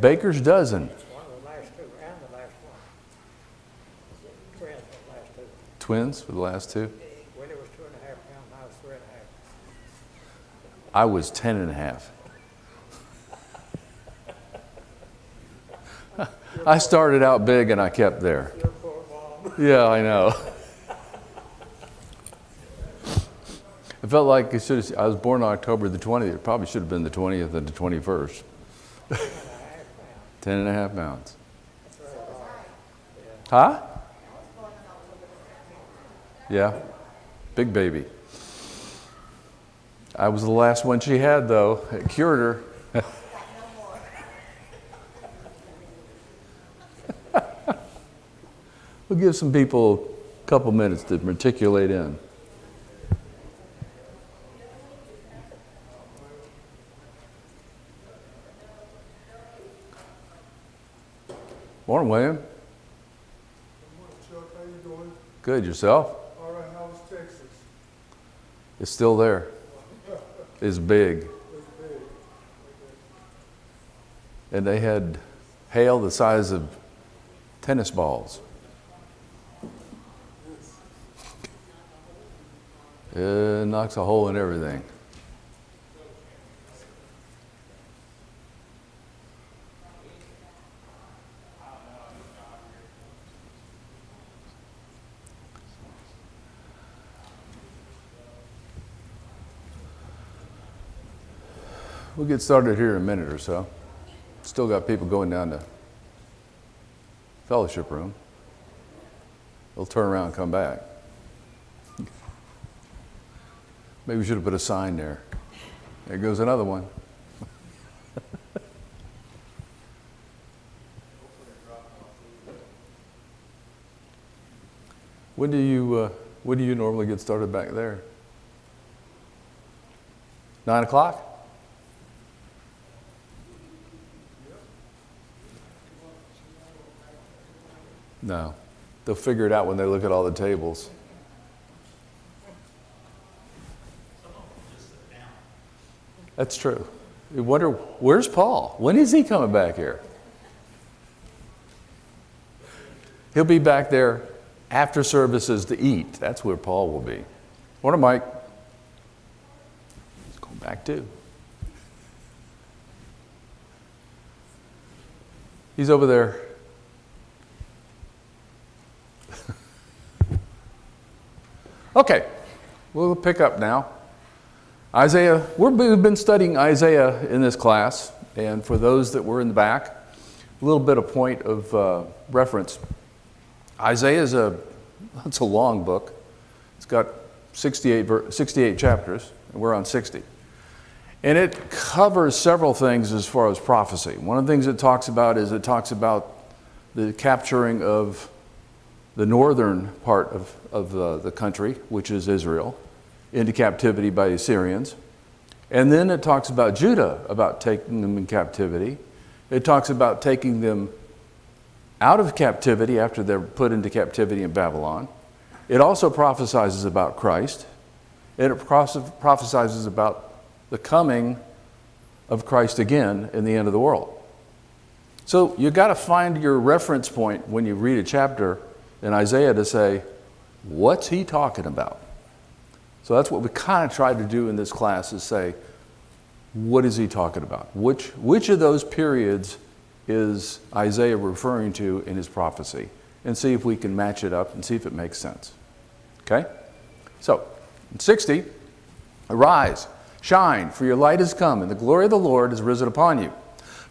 baker's dozen. It's one of the last two, and the last one. Twins were the last two. Twins for the last two. Willie was 2.5 pounds, and I was 3.5. I was 10 and a half. I started out big and I kept there. Your poor mom. Yeah, I know. It felt like it should have, I was born on October the 20th. It probably should have been the 20th and the 21st. 10 and a half pounds. Huh? Yeah. Big baby. I was the last one she had, though. It cured her. We'll give some people a couple minutes to matriculate in. Morning, William. Good morning, Chuck. How you doing? Good. Yourself? All right. How was Texas? It's still there. It's big. It's big. And they had hail the size of tennis balls. It knocks a hole in everything. We'll get started here in a minute or so. Still got people going down to fellowship room. They'll turn around and come back. Maybe we should have put a sign there. There goes another one. When do you normally get started back there? 9 o'clock? No. They'll figure it out when they look at all the tables. That's true. You wonder, where's Paul? When is he coming back here? He'll be back there after services to eat. That's where Paul will be. Morning, Mike. He's going back too. He's over there. Okay, we'll pick up now. Isaiah, we've been studying Isaiah in this class, and for those that were in the back, a little bit of point of reference. Isaiah it's a long book. It's got 68 chapters, and we're on 60. And it covers several things as far as prophecy. One of the things it talks about is the capturing of the northern part of the country, which is Israel, into captivity by the Assyrians. And then it talks about Judah, about taking them in captivity. It talks about taking them out of captivity after they're put into captivity in Babylon. It also prophesies about Christ. It prophesies about the coming of Christ again in the end of the world. So you've got to find your reference point when you read a chapter in Isaiah to say, what's he talking about? So that's what we kind of tried to do in this class, is say, what is he talking about? Which of those periods is Isaiah referring to in his prophecy? And see if we can match it up and see if it makes sense. Okay? So, in 60, arise, shine, for your light has come, and the glory of the Lord is risen upon you.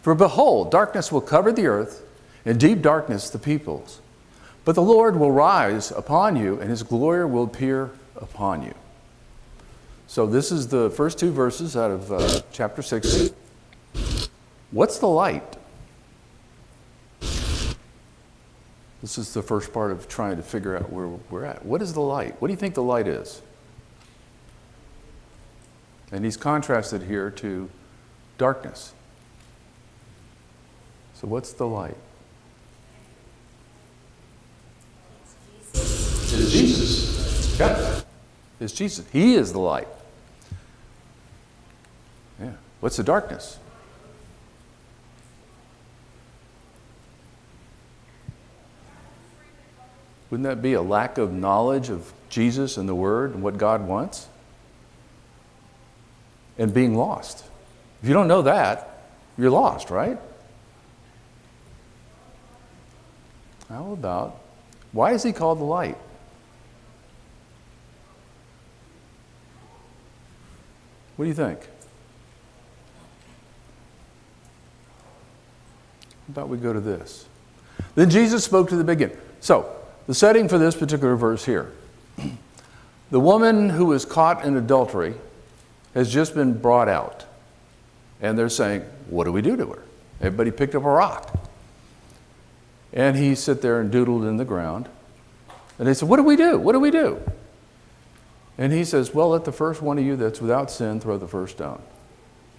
For behold, darkness will cover the earth, and deep darkness the peoples. But the Lord will rise upon you, and his glory will appear upon you. So this is the first two verses out of chapter 60. What's the light? This is the first part of trying to figure out where we're at. What is the light? What do you think the light is? And he's contrasted here to darkness. So what's the light? It's Jesus. Yeah. It's Jesus. He is the light. Yeah. What's the darkness? Wouldn't that be a lack of knowledge of Jesus and the Word and what God wants? And being lost. If you don't know that, you're lost, right? How about, why is he called the light? What do you think? How about we go to this? Then Jesus spoke to the beginning. So, the setting for this particular verse here. The woman who was caught in adultery has just been brought out. And they're saying, what do we do to her? Everybody picked up a rock. And he sat there and doodled in the ground. And they said, what do we do? What do we do? And he says, well, let the first one of you that's without sin throw the first stone.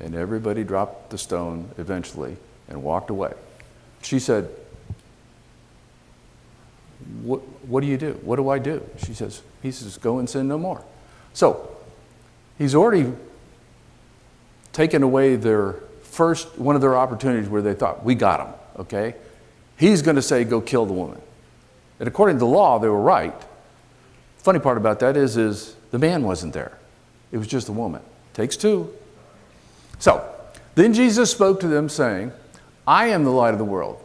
And everybody dropped the stone eventually and walked away. She said, what do you do? What do I do? He says, go and sin no more. So, he's already taken away one of their opportunities where they thought, we got him, okay? He's going to say, go kill the woman. And according to the law, they were right. Funny part about that is the man wasn't there. It was just the woman. Takes two. So, then Jesus spoke to them saying, I am the light of the world.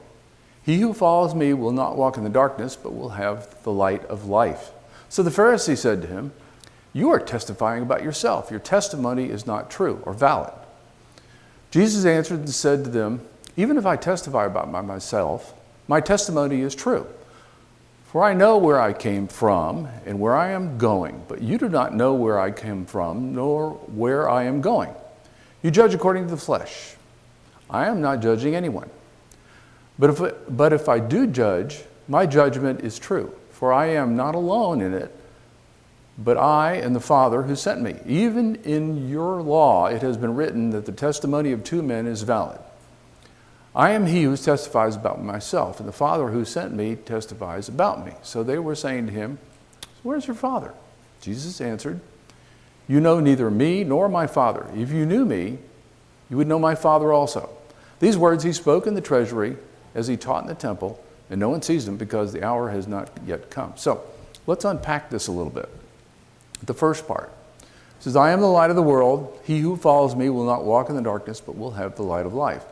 He who follows me will not walk in the darkness, but will have the light of life. So the Pharisee said to him, you are testifying about yourself. Your testimony is not true or valid. Jesus answered and said to them, even if I testify about myself, my testimony is true. For I know where I came from and where I am going, but you do not know where I came from nor where I am going. You judge according to the flesh. I am not judging anyone. But if I do judge, my judgment is true, for I am not alone in it, but I and the Father who sent me. Even in your law it has been written that the testimony of two men is valid. I am he who testifies about myself, and the Father who sent me testifies about me. So they were saying to him, where's your Father? Jesus answered, you know neither me nor my Father. If you knew me, you would know my Father also. These words he spoke in the treasury as he taught in the temple, and no one sees him because the hour has not yet come. So let's unpack this a little bit. The first part says, I am the light of the world. He who follows me will not walk in the darkness, but will have the light of life.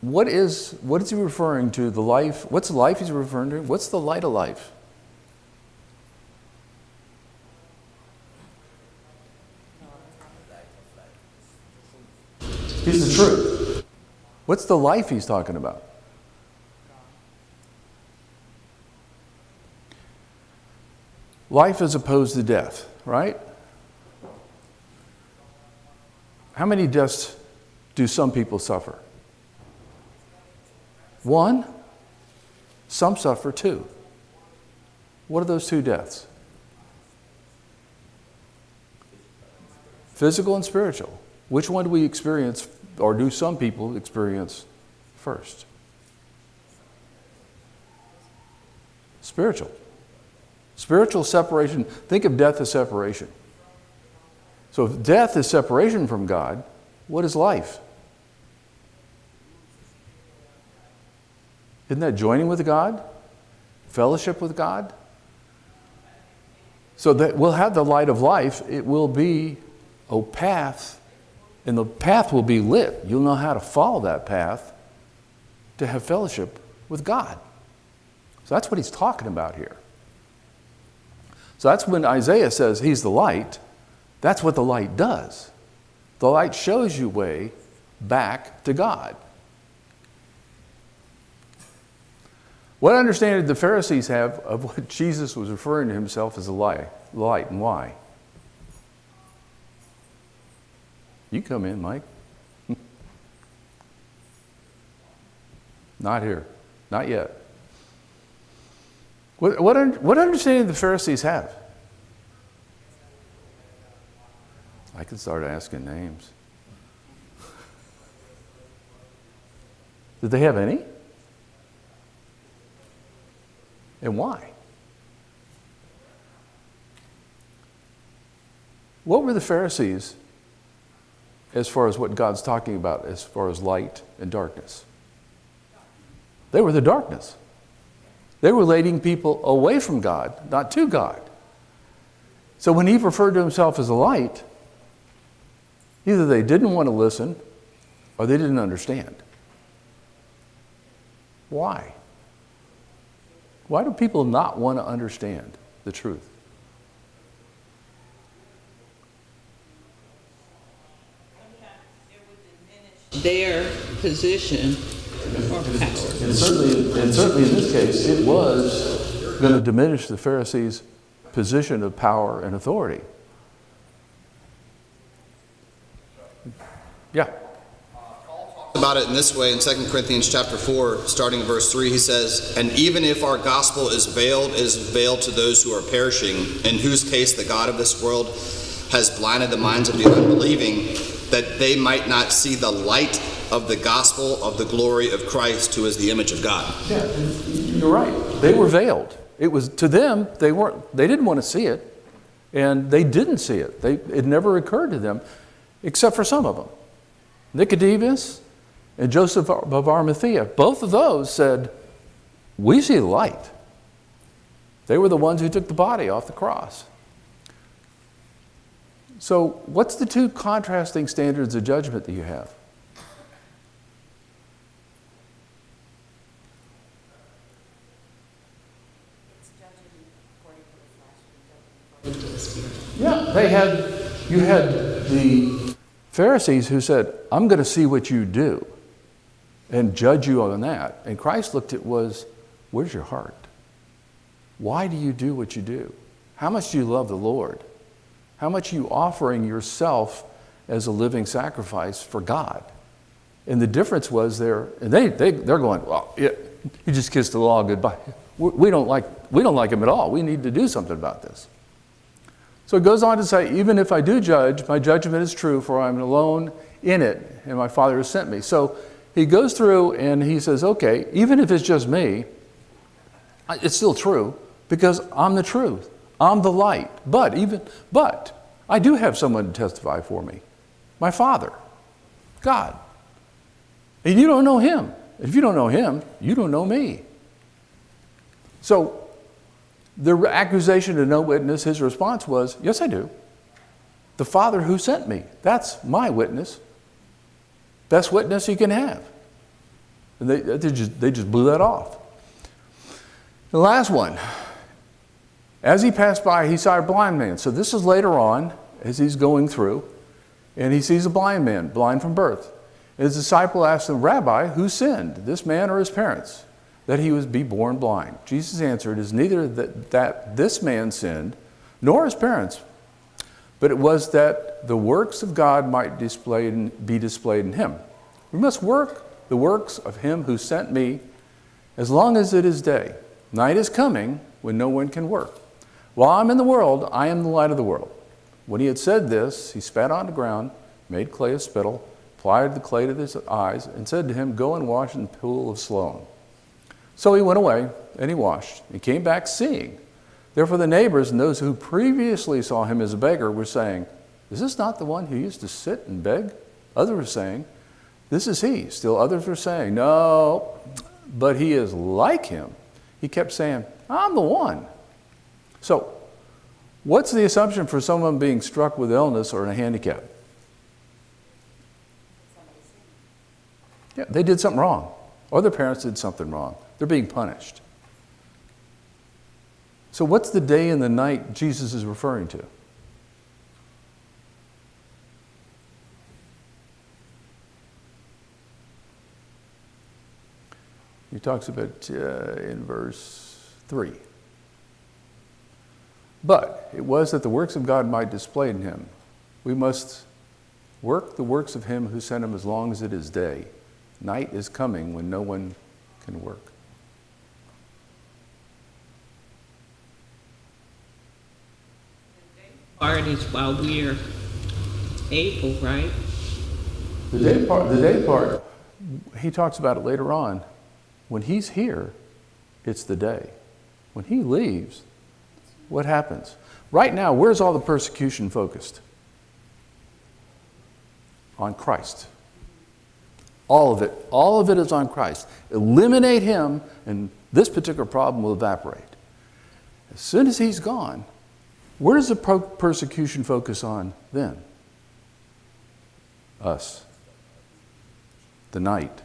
What is he referring to? The life? What's the life he's referring to? What's the light of life? He's the truth. What's the life he's talking about? Life as opposed to death, right? How many deaths do some people suffer? One. Some suffer two. What are those two deaths? Physical and spiritual. Which one do we experience, or do some people experience first? Spiritual. Spiritual separation. Think of death as separation. So if death is separation from God, what is life? Isn't that joining with God? Fellowship with God? So that we'll have the light of life. It will be a path, and the path will be lit. You'll know how to follow that path to have fellowship with God. So that's what he's talking about here. So that's when Isaiah says he's the light. That's what the light does. The light shows you way back to God. What understanding did the Pharisees have of what Jesus was referring to himself as a light, and why? You come in, Mike. Not here. Not yet. What understanding did the Pharisees have? I can start asking names. Did they have any? And why? What were the Pharisees as far as what God's talking about as far as light and darkness? They were the darkness. They were leading people away from God, not to God. So when he referred to himself as a light, either they didn't want to listen or they didn't understand. Why? Why do people not want to understand the truth? Their position or power. And certainly in this case, it was going to diminish the Pharisees' position of power and authority. Yeah. About it in this way in 2 Corinthians chapter 4, starting verse 3, he says, "And even if our gospel is veiled to those who are perishing, in whose case the God of this world has blinded the minds of the unbelieving, that they might not see the light of the gospel of the glory of Christ, who is the image of God." Yeah, you're right. They were veiled. It was to them, they didn't want to see it, and they didn't see it. It never occurred to them, except for some of them. Nicodemus and Joseph of Arimathea, both of those said, "We see the light." They were the ones who took the body off the cross. So what's the two contrasting standards of judgment that you have? Yeah, you had the Pharisees who said, "I'm going to see what you do and judge you on that." And Christ looked at where's your heart? Why do you do what you do? How much do you love the Lord? How much are you offering yourself as a living sacrifice for God? And the difference was they're going, "Well, yeah, you just kissed the law goodbye. We don't like him at all. We need to do something about this." So it goes on to say, "Even if I do judge, my judgment is true, for I am alone in it, and my Father has sent me." So he goes through and he says, okay, even if it's just me, it's still true, because I'm the truth. I'm the light. But I do have someone to testify for me. My Father, God. And you don't know him. If you don't know him, you don't know me. So the accusation of no witness, his response was, "Yes, I do. The Father who sent me, that's my witness. Best witness you can have." And they just blew that off. The last one. As he passed by, he saw a blind man. So this is later on, as he's going through, and he sees a blind man, blind from birth. And his disciple asked him, "Rabbi, who sinned, this man or his parents, that he be born blind?" Jesus answered, "It is neither that this man sinned, nor his parents, but it was that the works of God might be displayed in him. We must work the works of him who sent me as long as it is day. Night is coming when no one can work. While I'm in the world, I am the light of the world." When he had said this, he spat on the ground, made clay of spittle, applied the clay to his eyes, and said to him, "Go and wash in the pool of Siloam." So he went away, and he washed. He came back seeing. Therefore the neighbors and those who previously saw him as a beggar were saying, "Is this not the one who used to sit and beg?" Others were saying, "This is he." Still others were saying, "No, but he is like him." He kept saying, "I'm the one." So what's the assumption for someone being struck with illness or a handicap? Yeah, they did something wrong. Or their parents did something wrong. They're being punished. So what's the day and the night Jesus is referring to? He talks about in verse 3. But it was that the works of God might display in him. We must work the works of him who sent him as long as it is day. Night is coming when no one can work. Part is while we're able, right? The day part, he talks about it later on. When he's here, it's the day. When he leaves, what happens? Right now, where's all the persecution focused? On Christ. All of it is on Christ. Eliminate him and this particular problem will evaporate. As soon as he's gone, where does the persecution focus on then? Us. The night.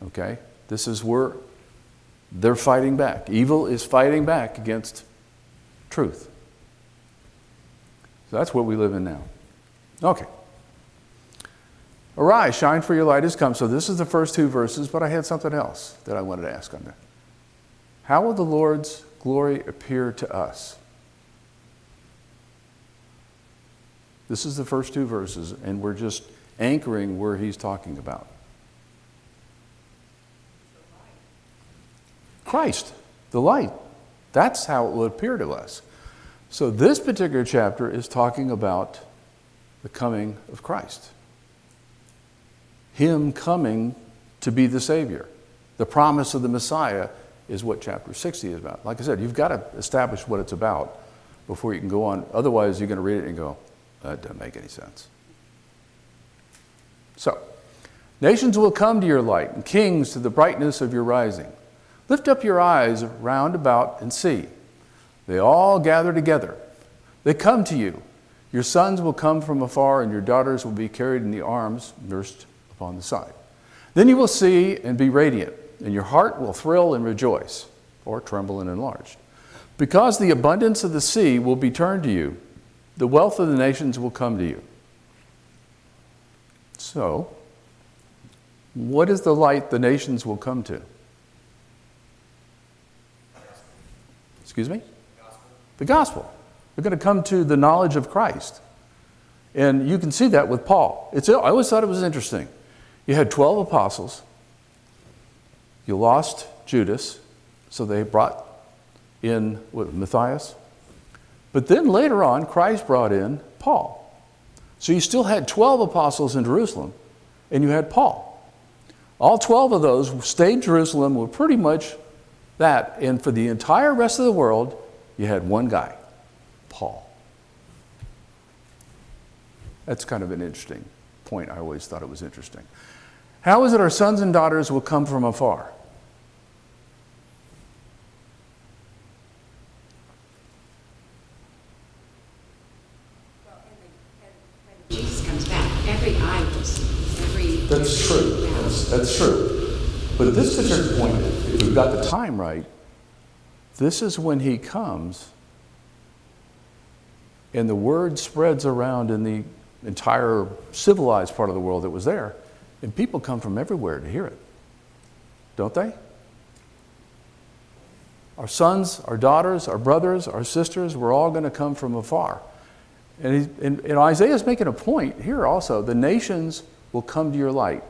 Okay? This is where they're fighting back. Evil is fighting back against truth. So that's what we live in now. Okay. Arise, shine, for your light has come. So this is the first two verses, but I had something else that I wanted to ask on that. How will the Lord's glory appear to us? This is the first two verses, and we're just anchoring where he's talking about. Christ, the light. That's how it will appear to us. So this particular chapter is talking about the coming of Christ. Him coming to be the Savior. The promise of the Messiah is what chapter 60 is about. Like I said, you've got to establish what it's about before you can go on. Otherwise, you're going to read it and go, that doesn't make any sense. So, nations will come to your light, and kings to the brightness of your rising. Lift up your eyes round about and see. They all gather together. They come to you. Your sons will come from afar, and your daughters will be carried in the arms, nursed upon the side. Then you will see and be radiant, and your heart will thrill and rejoice, or tremble and enlarge. Because the abundance of the sea will be turned to you, the wealth of the nations will come to you. So, what is the light the nations will come to? Excuse me? The gospel. They're going to come to the knowledge of Christ. And you can see that with Paul. I always thought it was interesting. You had 12 apostles. You lost Judas, so they brought in Matthias. But then later on, Christ brought in Paul. So you still had 12 apostles in Jerusalem, and you had Paul. All 12 of those stayed in Jerusalem, were pretty much that. And for the entire rest of the world, you had one guy, Paul. That's kind of an interesting point. I always thought it was interesting. How is it our sons and daughters will come from afar? When Jesus comes back, every eye will see, every... That's true. That's true. But at this particular point, if we've got the time right, this is when he comes, and the word spreads around in the entire civilized part of the world that was there, and people come from everywhere to hear it. Don't they? Our sons, our daughters, our brothers, our sisters, we're all going to come from afar. And Isaiah's making a point here also. The nations will come to your light.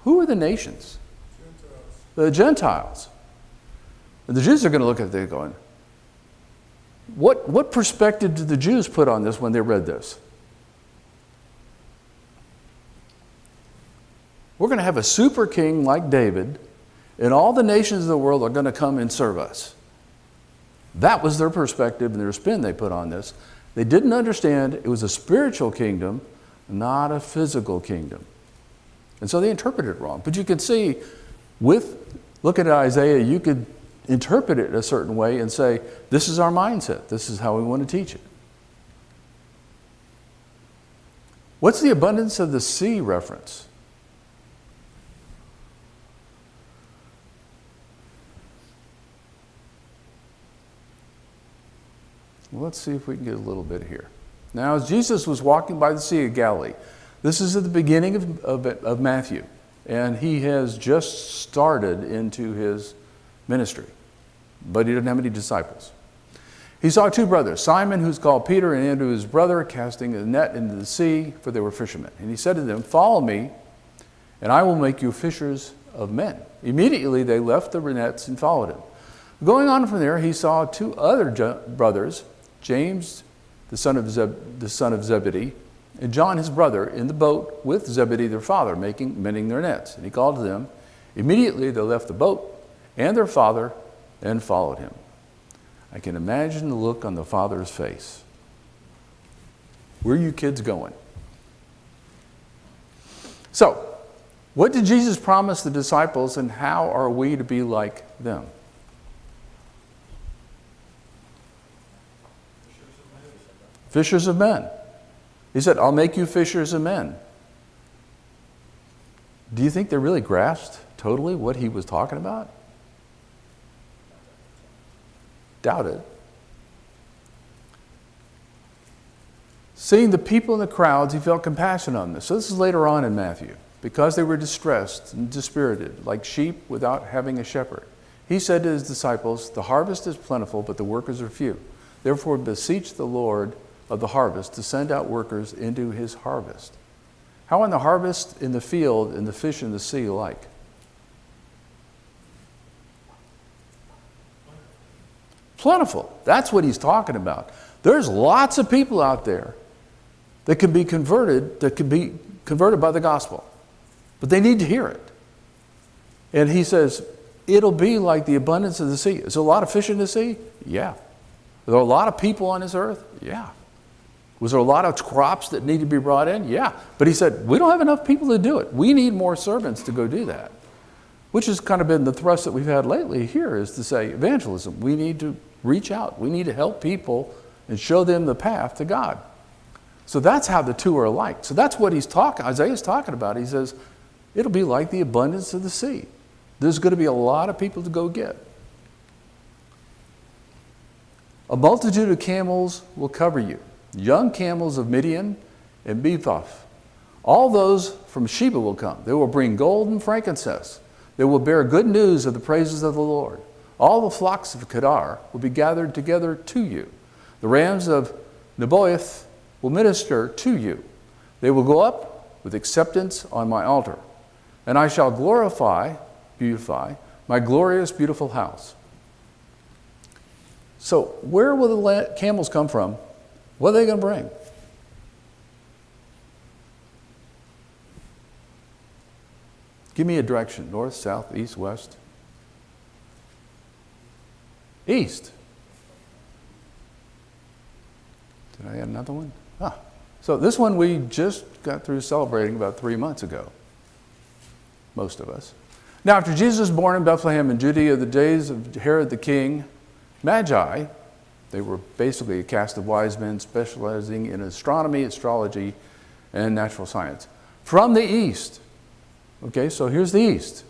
Who are the nations? Gentiles. The Gentiles. And the Jews are going to look at it going, what perspective did the Jews put on this when they read this? We're going to have a super king like David, and all the nations of the world are going to come and serve us. That was their perspective and their spin they put on this. They didn't understand it was a spiritual kingdom, not a physical kingdom. And so they interpreted it wrong. But you can see, looking at Isaiah, you could interpret it a certain way and say, this is our mindset. This is how we want to teach it. What's the abundance of the sea reference? Well, let's see if we can get a little bit here. Now, as Jesus was walking by the Sea of Galilee, this is at the beginning of Matthew, and he has just started into his ministry, but he didn't have any disciples. He saw two brothers, Simon, who's called Peter, and Andrew, his brother, casting a net into the sea, for they were fishermen. And he said to them, "Follow me, and I will make you fishers of men." Immediately they left the nets and followed him. Going on from there, he saw two other brothers, James, the son of Zebedee, and John, his brother, in the boat with Zebedee, their father, mending their nets. And he called to them. Immediately they left the boat and their father and followed him. I can imagine the look on the father's face. Where are you kids going? So, What did Jesus promise the disciples, and how are we to be like them? Fishers of men. He said, I'll make you fishers of men. Do you think they really grasped totally what he was talking about? Doubt it. Seeing the people in the crowds, he felt compassion on them. So this is later on in Matthew. Because they were distressed and dispirited, like sheep without having a shepherd. He said to his disciples, the harvest is plentiful, but the workers are few. Therefore beseech the Lord of the harvest to send out workers into his harvest. How in the harvest in the field and the fish in the sea like? Plentiful. That's what he's talking about. There's lots of people out there that can be converted by the gospel. But they need to hear it. And he says, it'll be like the abundance of the sea. Is there a lot of fish in the sea? Yeah. Are there a lot of people on this earth? Yeah. Was there a lot of crops that need to be brought in? Yeah. But he said, we don't have enough people to do it. We need more servants to go do that. Which has kind of been the thrust that we've had lately here, is to say evangelism. We need to reach out. We need to help people and show them the path to God. So that's how the two are alike. So that's what Isaiah's talking about. He says, it'll be like the abundance of the sea. There's going to be a lot of people to go get. A multitude of camels will cover you, young camels of Midian and Bethoth. All those from Sheba will come. They will bring gold and frankincense. They will bear good news of the praises of the Lord. All the flocks of Kedar will be gathered together to you. The rams of Nebaioth will minister to you. They will go up with acceptance on my altar. And I shall beautify my glorious, beautiful house. So where will the camels come from? What are they going to bring? Give me a direction. North, south, east, west. East. Did I add another one? So this one we just got through celebrating about 3 months ago. Most of us. Now, after Jesus was born in Bethlehem in Judea, the days of Herod the king, Magi, they were basically a caste of wise men specializing in astronomy, astrology, and natural science, from the east. Okay, so here's the east.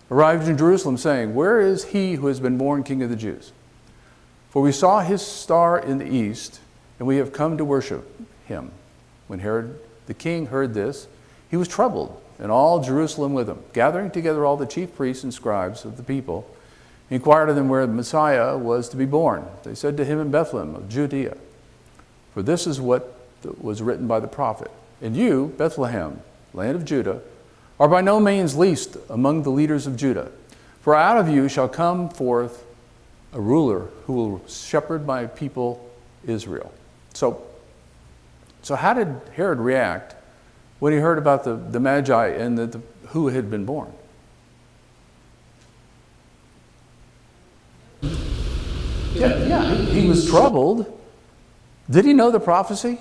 Arrived in Jerusalem saying, where is he who has been born King of the Jews? For we saw his star in the east, and we have come to worship him. When Herod the king heard this, he was troubled, and all Jerusalem with him. Gathering together all the chief priests and scribes of the people, he inquired of them where the Messiah was to be born. They said to him, in Bethlehem of Judea. For this is what was written by the prophet. And you, Bethlehem, land of Judah, are by no means least among the leaders of Judah. For out of you shall come forth a ruler who will shepherd my people Israel. So how did Herod react when he heard about the Magi and who had been born? Yeah, he was troubled. Did he know the prophecy?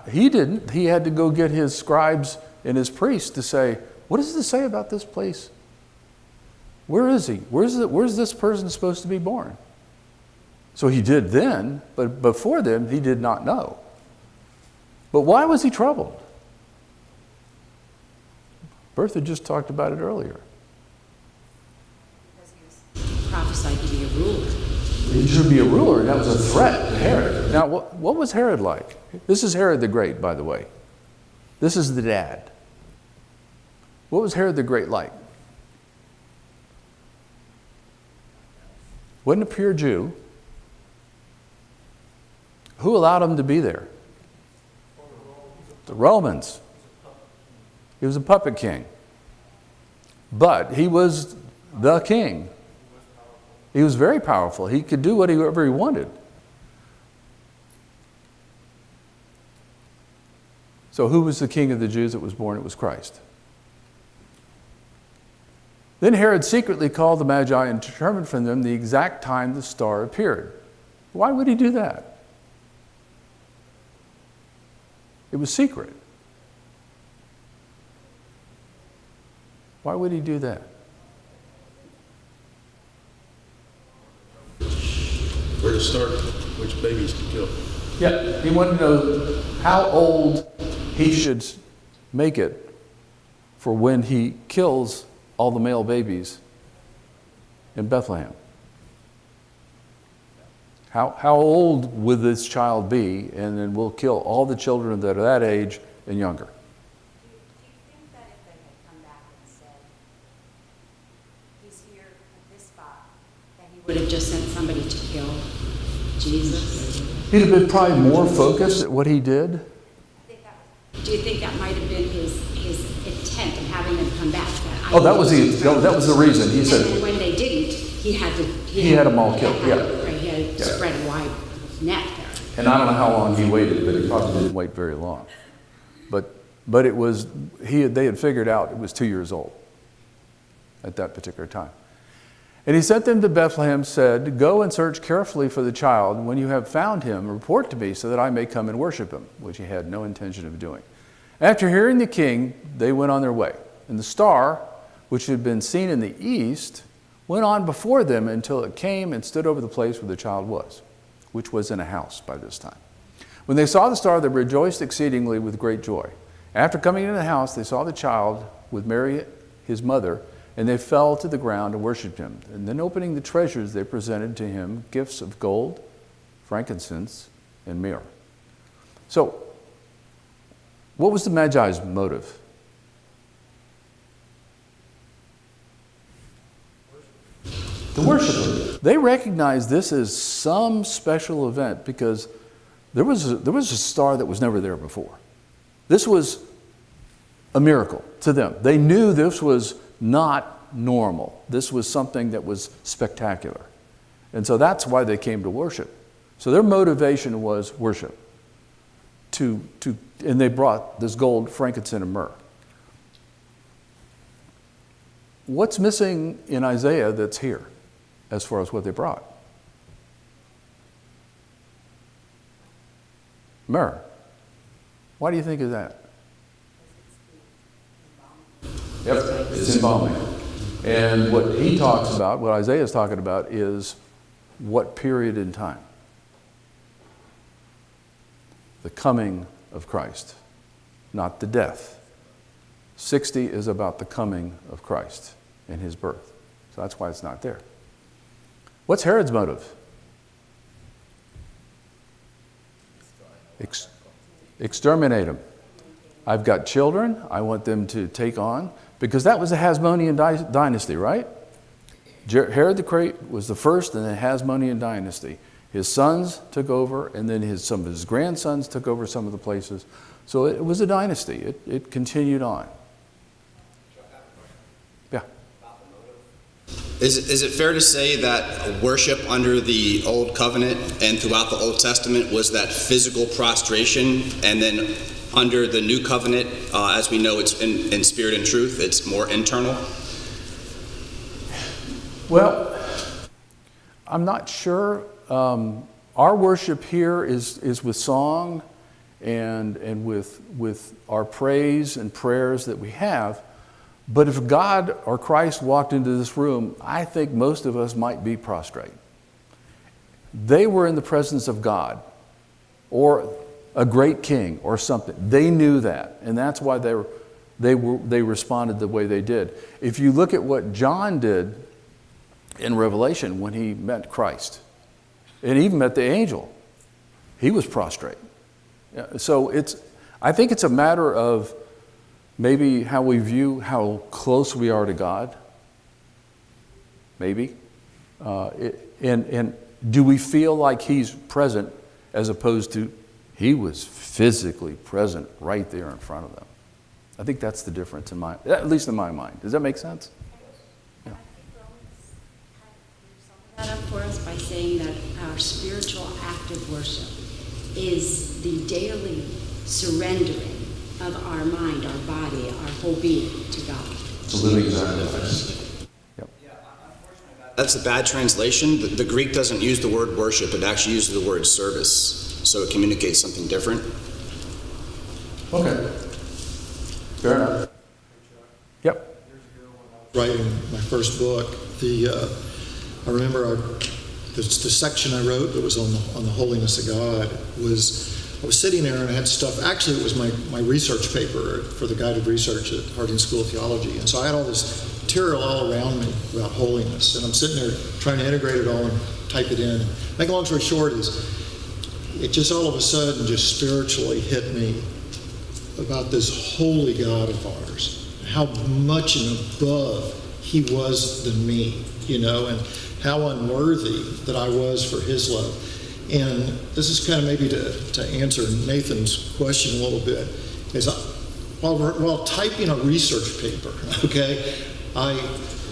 He didn't. He had to go get his scribes and his priests to say, what does this say about this place? Where is he? Where's this person supposed to be born? So he did then, but before then he did not know. But why was he troubled? Bertha just talked about it earlier. Because he was prophesied to be a ruler. He should be a ruler, and that was a threat to Herod. Now, what was Herod like? This is Herod the Great, by the way. This is the dad. What was Herod the Great like? Wasn't a pure Jew. Who allowed him to be there? The Romans. He was a puppet king. But he was the king. He was very powerful. He could do whatever he wanted. So who was the king of the Jews that was born? It was Christ. Then Herod secretly called the Magi and determined from them the exact time the star appeared. Why would he do that? It was secret. Why would he do that? Where to start, which babies to kill. Yeah, he wanted to know how old he should make it for when he kills all the male babies in Bethlehem. How old would this child be? And then we'll kill all the children that are that age and younger. Do you think that if they had come back and said, he's here at this spot, that he would have just sent somebody to kill Jesus? He'd have been probably more focused at what he did. Do you think that might have been his intent in having them come back? Oh, that was the reason. He And then said when they didn't, he had to. He had them all killed, yeah. Right, he had to spread a wide net there. and I don't know how long he waited, but he probably didn't wait very long. But it was, they had figured out it was 2 years old at that particular time. And he sent them to Bethlehem, said, "Go and search carefully for the child. When you have found him, report to me so that I may come and worship him," which he had no intention of doing. After hearing the king, they went on their way. And the star, which had been seen in the east, went on before them until it came and stood over the place where the child was, which was in a house by this time. When they saw the star, they rejoiced exceedingly with great joy. After coming into the house, they saw the child with Mary, his mother, and they fell to the ground and worshipped him. And then opening the treasures, they presented to him gifts of gold, frankincense, and myrrh. So, what was the Magi's motive? To worship him. They recognized this as some special event because there was a star that was never there before. This was a miracle to them. They knew this was not normal. This was something that was spectacular. And so that's why they came to worship. So their motivation was worship. And they brought this gold, frankincense, and myrrh. What's missing in Isaiah that's here as far as what they brought? Myrrh. Why do you think of that? Yep, it's embalming. And what he talks about, what Isaiah is talking about, is what period in time? The coming of Christ, not the death. 60 is about the coming of Christ and his birth. So that's why it's not there. What's Herod's motive? Exterminate them. I've got children, I want them to take on, because that was the Hasmonean dynasty, right? Herod the Great was the first in the Hasmonean dynasty. His sons took over, and then some of his grandsons took over some of the places. So it was a dynasty. It continued on. Yeah. Is it fair to say that worship under the Old Covenant and throughout the Old Testament was that physical prostration, and then under the New Covenant, as we know, it's in spirit and truth, it's more internal? Well, I'm not sure. Our worship here is with song and with our praise and prayers that we have. But if God or Christ walked into this room, I think most of us might be prostrate. They were in the presence of God or a great king or something. They knew that, and that's why they responded the way they did. If you look at what John did in Revelation when he met Christ, and even met the angel, he was prostrate. So I think it's a matter of maybe how we view how close we are to God. Maybe. And do we feel like he's present as opposed to he was physically present right there in front of them? I think that's the difference at least in my mind. Does that make sense? I think Romans kind of summed that up for us by saying that our spiritual act of worship is the daily surrendering of our mind, our body, our whole being to God. It's a living sacrifice. Yep. That's a bad translation. The Greek doesn't use the word worship, it actually uses the word service. So it communicates something different. Okay. Fair enough. Yep. Writing my first book, I remember the section I wrote that was on the holiness of God was, I was sitting there and I had stuff, actually it was my research paper for the guided research at Harding School of Theology. And so I had all this material all around me about holiness. And I'm sitting there trying to integrate it all and type it in. Make a long story short is, it just all of a sudden just spiritually hit me about this holy God of ours, how much and above he was than me, and how unworthy that I was for his love. And this is kind of maybe to answer Nathan's question a little bit, is while typing a research paper, okay, I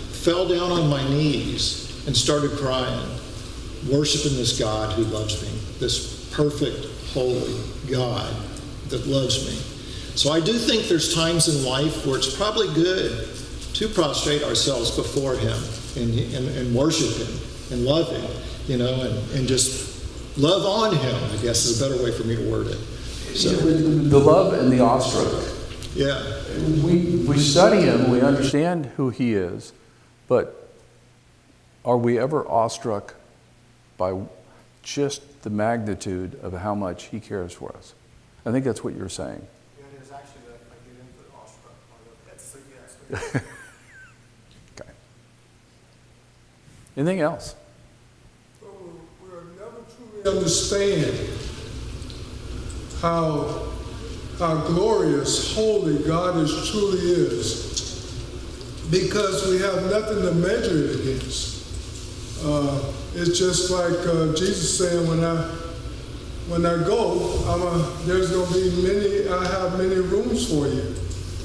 fell down on my knees and started crying, worshiping this God who loves me, this perfect, holy God that loves me. So I do think there's times in life where it's probably good to prostrate ourselves before him and worship him and love him, and just love on him, I guess is a better way for me to word it. So, The love and the awestruck. yeah. We study him, we understand who he is, but are we ever awestruck by just the magnitude of how much he cares for us? I think that's what you're saying. Yeah, it is actually that I get into the awestruck part of it. That's the yes. Okay. Anything else? So we'll never truly understand how glorious, holy God truly is, because we have nothing to measure it against. It's just like Jesus saying, when I go, there's going to be I have many rooms for you.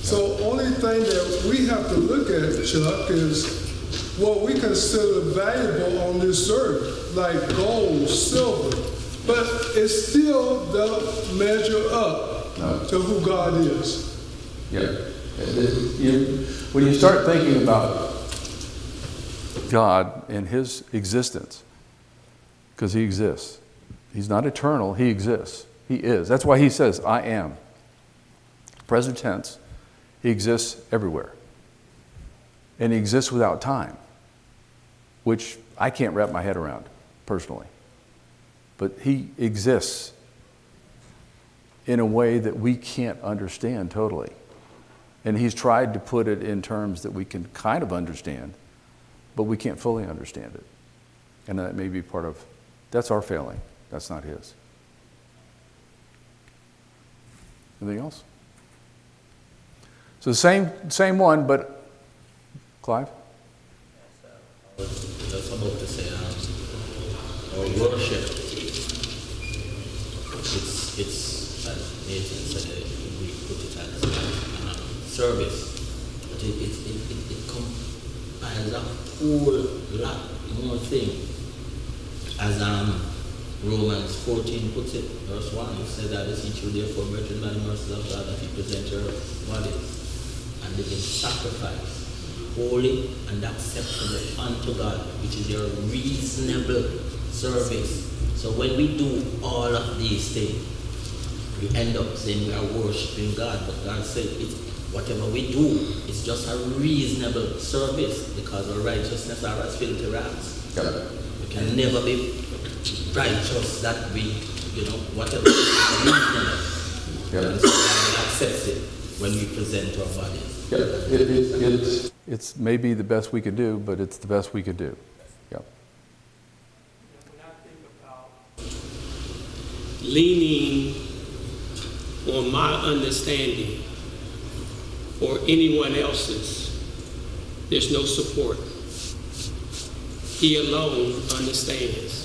So only thing that we have to look at, Chuck, is what we consider valuable on this earth, like gold, silver, but it still doesn't measure up to who God is. Yeah. When you start thinking about God and his existence, because he exists. He's not eternal, he exists. He is. That's why he says, I am. Present tense, he exists everywhere. And he exists without time, which I can't wrap my head around, personally. But he exists in a way that we can't understand totally. And he's tried to put it in terms that we can kind of understand, but we can't fully understand it. And that may be part of, that's our failing. That's not his. Anything else? So the same one, but Clive? That's about to say, our worship, it's as Nathan said, we put it as service, but it comes as a whole lot more thing. As Romans 14 puts it, verse 1, it says that it's true, therefore, brethren, by the mercies of God, that he present your bodies and living sacrifice, holy and acceptable unto God, which is your reasonable service. So when we do all of these things, we end up saying we are worshiping God, but God said whatever we do, it's just a reasonable service, because our righteousness are as filthy rags. Yeah. We can never be righteous that we, whatever is reasonable. Yeah. And so God accepts it when we present our bodies. Yeah. It's maybe the best we could do, but it's the best we could do. Yeah. When I think about leaning on my understanding or anyone else's, there's no support. He alone understands.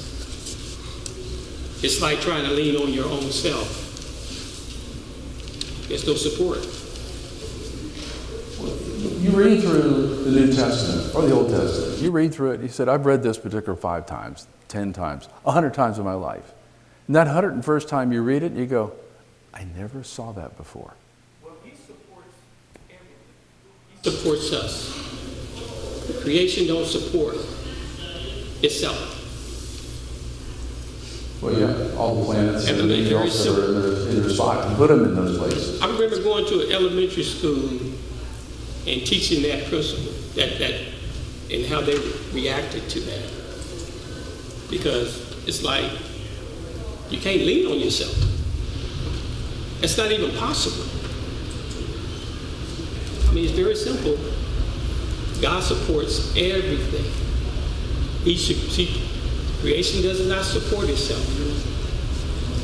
It's like trying to lean on your own self. There's no support. You read through the New Testament or the Old Testament. You read through it. He said, I've read this particular 5 times, 10 times, 100 times in my life. And that 101st time you read it, you go, I never saw that before. Well, he supports everything. He supports us. Creation don't support itself. Well, yeah, all the planets And and they're everything very else that are in their spot. You put them in those places. I remember going to an elementary school and teaching that principle, that and how they reacted to that. Because it's like, you can't lean on yourself. It's not even possible. I mean, it's very simple. God supports everything. Creation does not support itself.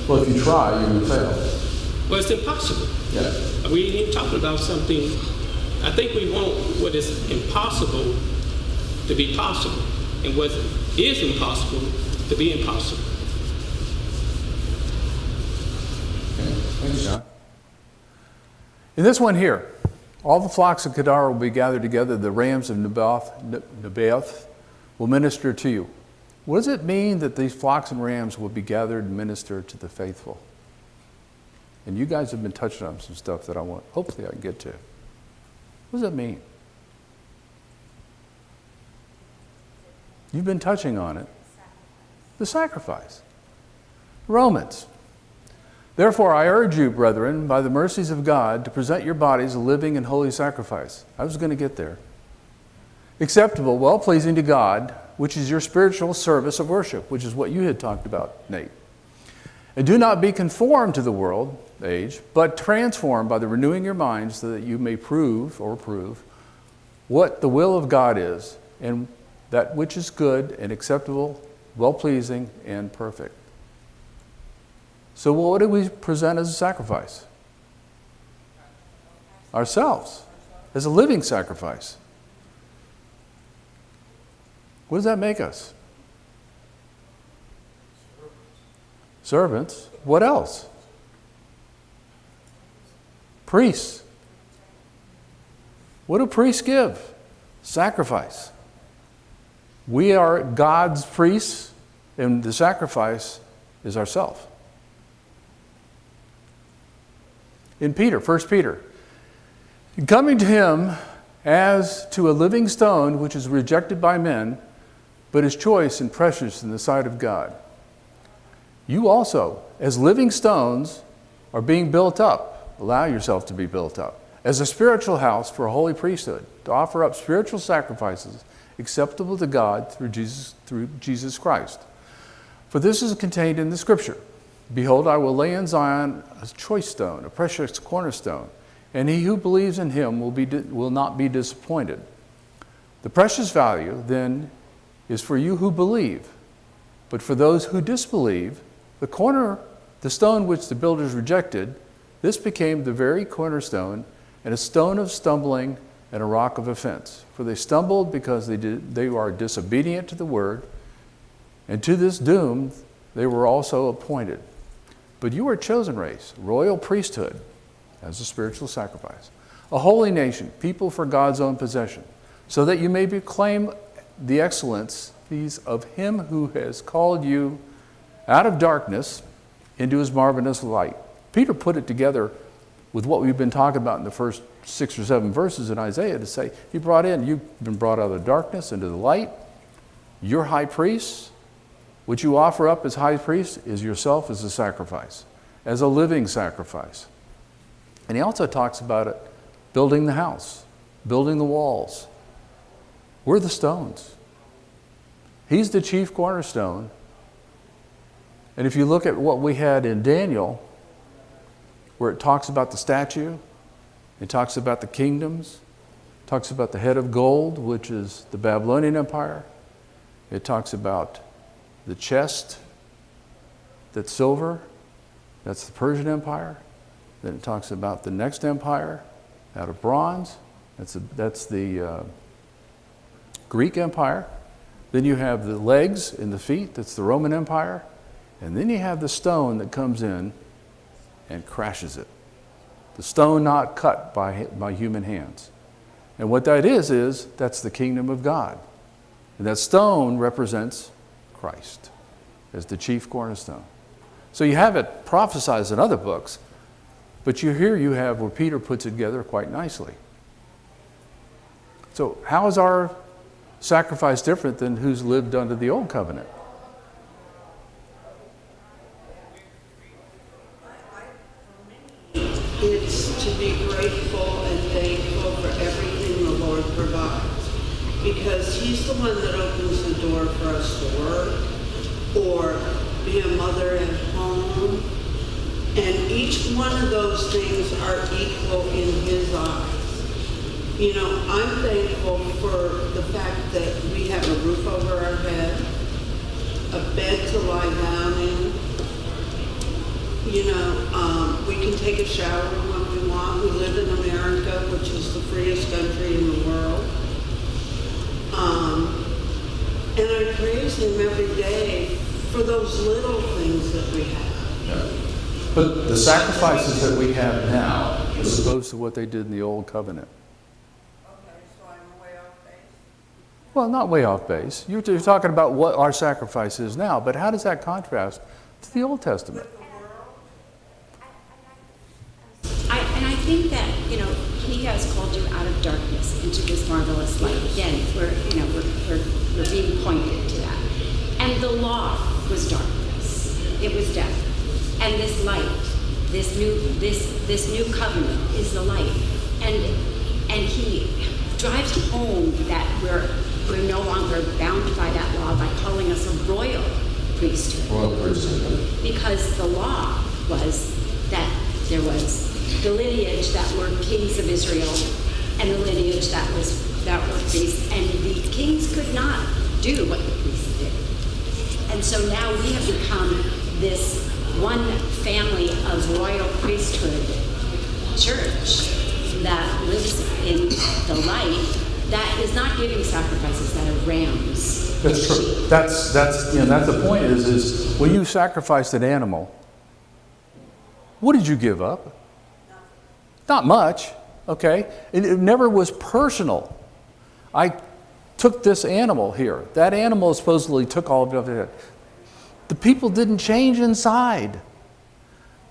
Well, if you try, you will fail. Well, it's impossible. Yeah. We ain't even talking about something. I think we want what is impossible to be possible, and what is impossible to be impossible. Okay. Thanks, John. In this one here, all the flocks of Kedar will be gathered together. The rams of Nebaioth will minister to you. What does it mean that these flocks and rams will be gathered and minister to the faithful? And you guys have been touching on some stuff that hopefully I can get to. What does that mean? You've been touching on it. The sacrifice. Romans. Therefore, I urge you, brethren, by the mercies of God, to present your bodies a living and holy sacrifice. I was going to get there. Acceptable, well-pleasing to God, which is your spiritual service of worship, which is what you had talked about, Nate. And do not be conformed to the world age, but transformed by the renewing your minds, so that you may prove what the will of God is, and that which is good and acceptable, well-pleasing, and perfect. So what do we present as a sacrifice? Ourselves, as a living sacrifice. What does that make us? Servants. What else? Priests. What do priests give? Sacrifice. We are God's priests, and the sacrifice is ourselves. In Peter, 1 Peter, coming to him as to a living stone which is rejected by men, but is choice and precious in the sight of God. You also, as living stones, are being built up. Allow yourself to be built up as a spiritual house for a holy priesthood, to offer up spiritual sacrifices acceptable to God through Jesus Christ. For this is contained in the Scripture. Behold, I will lay in Zion a choice stone, a precious cornerstone, and he who believes in him will not be disappointed. The precious value, then, is for you who believe. But for those who disbelieve, the stone which the builders rejected, this became the very cornerstone, and a stone of stumbling and a rock of offense. For they stumbled because they are disobedient to the word, and to this doom they were also appointed. But you are a chosen race, royal priesthood, as a spiritual sacrifice, a holy nation, people for God's own possession, so that you may proclaim the excellencies of him who has called you out of darkness into his marvelous light. Peter put it together with what we've been talking about in the first 6 or 7 verses in Isaiah to say, you've been brought out of darkness into the light. Your high priest, what you offer up as high priest, is yourself as a sacrifice, as a living sacrifice. And he also talks about it, building the house, building the walls. We're the stones. He's the chief cornerstone. And if you look at what we had in Daniel, where it talks about the statue, it talks about the kingdoms, it talks about the head of gold, which is the Babylonian Empire. It talks about the chest that's silver, that's the Persian Empire. Then it talks about the next empire out of bronze, that's the Greek Empire. Then you have the legs and the feet, that's the Roman Empire. And then you have the stone that comes in and crashes it. The stone not cut by human hands. And what that is that's the kingdom of God. And that stone represents Christ as the chief cornerstone. So you have it prophesied in other books, but you have where Peter puts it together quite nicely. So how is our sacrifice different than who's lived under the old covenant? to work or be a mother at home. And each one of those things are equal in his eyes. You know, I'm thankful for the fact that we have a roof over our head, a bed to lie down in. You know, we can take a shower when we want. We live in America, which is the freest country in the world. And I praise him every day for those little things that we have. Yeah. But the sacrifices that we have now, as opposed to what they did in the Old Covenant. Okay, so I'm way off base. Well, not way off base. You're talking about what our sacrifice is now, but how does that contrast to the Old Testament? I think that, you know, he has called you out of darkness into this marvelous light. Again, we're being pointed to that. And the law was darkness. It was death. And this light, this new covenant is the light. And he drives home that we're no longer bound by that law by calling us a royal priesthood. Royal priesthood. Because the law was that there was the lineage that were kings of Israel and the lineage that were priests, and the kings could not do what the priests did. And so now we have become this one family of royal priesthood church that lives in the light, that is not giving sacrifices that are rams. That's true. That's the point is when you sacrificed an animal, what did you give up? Not much, okay? It never was personal. I took this animal here. That animal supposedly took all of it. The people didn't change inside.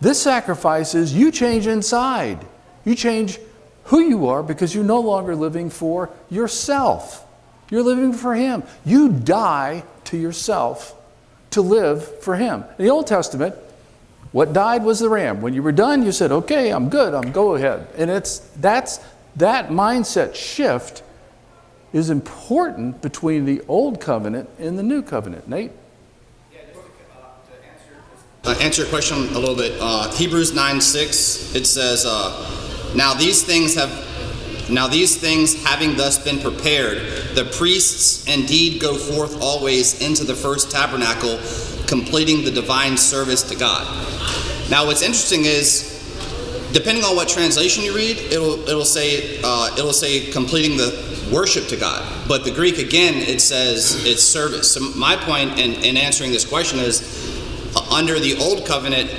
This sacrifice is you change inside. You change who you are because you're no longer living for yourself. You're living for Him. You die to yourself to live for Him. In the Old Testament, what died was the ram. When you were done, you said, okay, I'm good, go ahead. And that mindset shift is important between the Old Covenant and the New Covenant. Nate? Answer your question a little bit. Hebrews 9:6, it says, Now these things having thus been prepared, the priests indeed go forth always into the first tabernacle, completing the divine service to God. Now what's interesting is, depending on what translation you read, it'll say completing the worship to God. But the Greek, again, it says it's service. So my point in answering this question is, under the Old Covenant,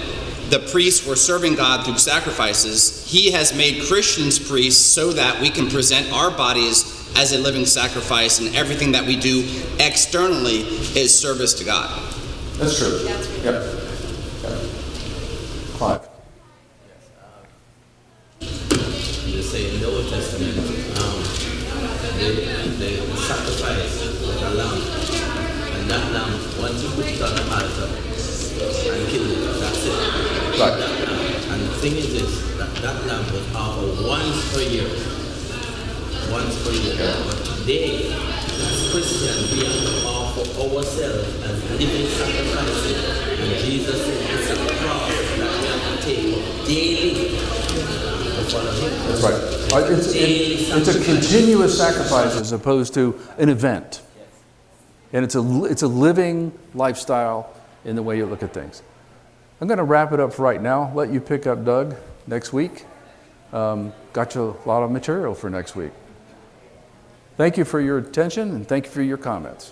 the priests were serving God through sacrifices. He has made Christians priests so that we can present our bodies as a living sacrifice, and everything that we do externally is service to God. That's true. Yep. Clive. You say in the Old Testament, they sacrifice with a lamb, and that lamb, once you put it on the altar and kill it, that's it. Right. And the thing is this, that lamb was offered once per year. Once per year. But today, as Christians, we have to offer ourselves as living sacrifices. And Jesus said it's a cross that we have to take daily to follow Him. That's right. It's a continuous sacrifice as opposed to an event. And it's a living lifestyle in the way you look at things. I'm going to wrap it up for right now. Let you pick up Doug next week. Got you a lot of material for next week. Thank you for your attention and thank you for your comments.